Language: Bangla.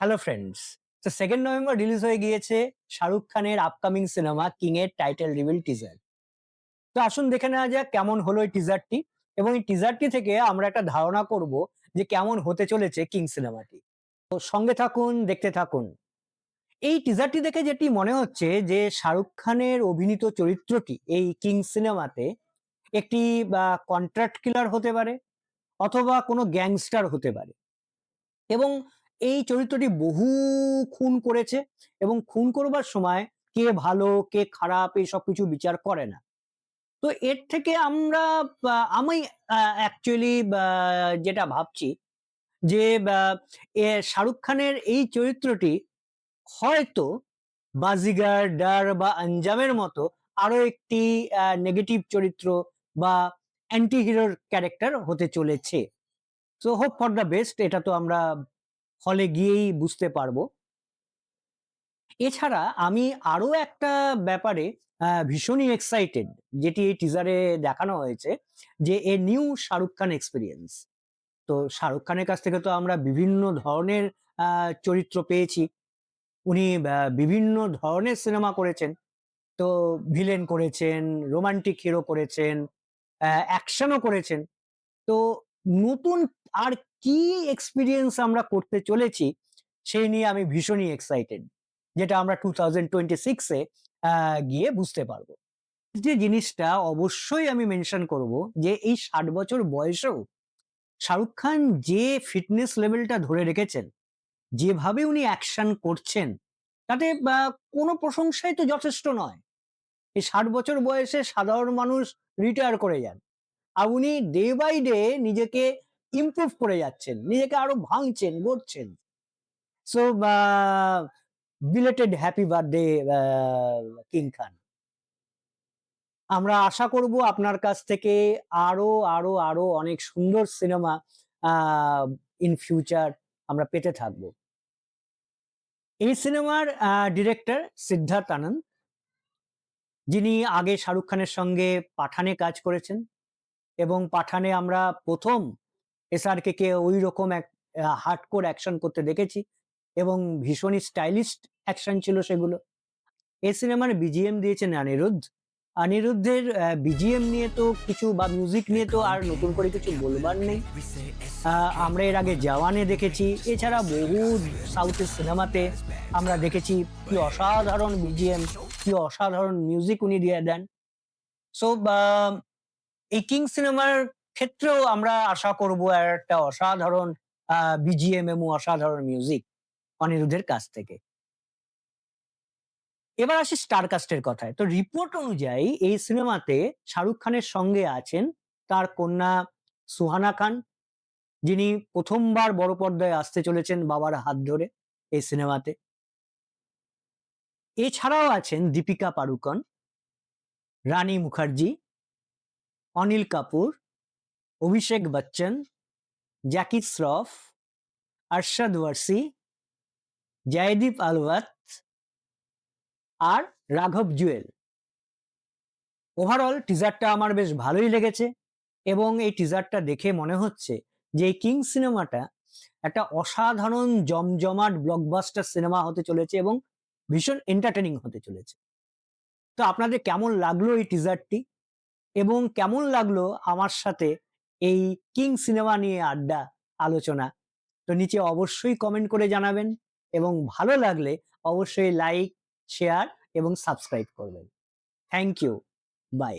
Hello friends. তো 2nd নভেম্বর রিলিজ হয়ে গিয়েছে শাহরুখ খানের আপকামিং সিনেমা কিং এর টাইটেল রিভিল টিজার। তো আসুন দেখে নেওয়া যাক কেমন হলো এই টিজারটি এবং এই টিজারটি থেকে আমরা একটা ধারণা করব যে কেমন হতে চলেছে কিং সিনেমাটি। তো সঙ্গে থাকুন, দেখতে থাকুন। এই টিজারটি দেখে যেটি মনে হচ্ছে যে শাহরুখ খানের অভিনীত চরিত্রটি এই কিং সিনেমাতে একটি কন্ট্রাক্ট কিলার হতে পারে অথবা কোনো গ্যাংস্টার হতে পারে। এবং এই চরিত্রটি বহু খুন করেছে এবং খুন করবার সময় কে ভালো কে খারাপ এই সব কিছু বিচার করে না। তো এর থেকে আমি অ্যাকচুয়ালি যেটা ভাবছি যে শাহরুখ খানের এই চরিত্রটি হয়তো বাজিগার, ডার বা আঞ্জামের মতো আরো একটি নেগেটিভ চরিত্র বা অ্যান্টি হিরোর ক্যারেক্টার হতে চলেছে। So hope for the best, এটা তো আমরা হলে গিয়েই বুঝতে পারবো। এছাড়া আমি আরো একটা ব্যাপারে ভীষণই এক্সাইটেড, যেটি এই টিজারে দেখানো হয়েছে যে a new Shahrukh Khan experience. তো শাহরুখ খানের কাছ থেকে তো আমরা বিভিন্ন ধরনের চরিত্র পেয়েছি। উনি বিভিন্ন ধরনের সিনেমা করেছেন। তো ভিলেন করেছেন, রোমান্টিক হিরো করেছেন, অ্যাকশনও করেছেন। তো নতুন আর কি এক্সপেরিয়েন্স আমরা করতে চলেছি সেই নিয়ে আমি ভীষণই এক্সাইটেড, যেটা আমরা 2026 এ গিয়ে বুঝতে পারবো। যে জিনিসটা অবশ্যই আমি মেনশন করব যে এই 60 বছর বয়সেও শাহরুখ খান যে ফিটনেস লেভেলটা ধরে রেখেছেন, যেভাবে উনি অ্যাকশন করছেন, তাতে কোনো প্রশংসাই তো যথেষ্ট নয়। এই 60 বছর বয়সে সাধারণ মানুষ রিটায়ার করে যান। আর উনি ডে বাই ডে নিজেকে ইমপ্রুভ করে যাচ্ছেন, নিজেকে আরো ভাঙছেন, গড়ছেন। So belated happy birthday king Khan. আমরা আশা করব আপনার কাছ থেকে আরো আরো আরো অনেক সুন্দর সিনেমা ইন ফিউচার আমরা পেতে থাকবো। এই সিনেমার ডিরেক্টর সিদ্ধার্থ আনন্দ, যিনি আগে শাহরুখ খানের সঙ্গে পাঠানে কাজ করেছেন এবং পাঠানে আমরা প্রথম এসআরকে কে ওই রকম এক হার্ডকোর অ্যাকশন করতে দেখেছি এবং ভীষণই স্টাইলিশ অ্যাকশন ছিল সেগুলো। এই সিনেমার বিজিএম দিয়েছেন অনিরুদ্ধ। অনিরুদ্ধের বিজিএম নিয়ে তো কিছু বা মিউজিক নিয়ে তো আর নতুন করে কিছু বলবার নেই। আমরা এর আগে জওয়ানে দেখেছি, এছাড়া বহু সাউথের সিনেমাতে আমরা দেখেছি কি অসাধারণ বিজিএম, কি অসাধারণ মিউজিক উনি দিয়ে দেন। সো এই কিং সিনেমার ক্ষেত্রেও আমরা আশা করব একটা অসাধারণ বিজিএম এবং অসাধারণ মিউজিক অনিরুদ্ধের কাছ থেকে। এবার আসি স্টার কাস্টের কথায়। তো রিপোর্ট অনুযায়ী এই সিনেমাতে শাহরুখ খানের সঙ্গে আছেন তার কন্যা সুহানা খান, যিনি প্রথমবার বড় পর্দায় আসতে চলেছেন বাবার হাত ধরে এই সিনেমাতে। এছাড়াও আছেন দীপিকা পাড়ুকন, রানী মুখার্জি, অনিল কাপুর, অভিষেক বচ্চন, জ্যাকি শ্রফ, আরশাদ ওয়ারসি, জয়দীপ আলওয়াত আর রাঘব জুয়েল। ওভারঅল টিজারটা আমার বেশ ভালোই লেগেছে এবং এই টিজারটা দেখে মনে হচ্ছে যে এই কিং সিনেমাটা একটা অসাধারণ জমজমাট ব্লকবাস্টার সিনেমা হতে চলেছে এবং ভীষণ এন্টারটেনিং হতে চলেছে। তো আপনাদের কেমন লাগলো এই টিজারটি এবং কেমন লাগলো আমার সাথে এই কিং সিনেমা নিয়ে আড্ডা আলোচনা? তো নিচে অবশ্যই কমেন্ট করে জানাবেন এবং ভালো লাগলে অবশ্যই লাইক, শেয়ার এবং সাবস্ক্রাইব করবেন। Thank you. বাই।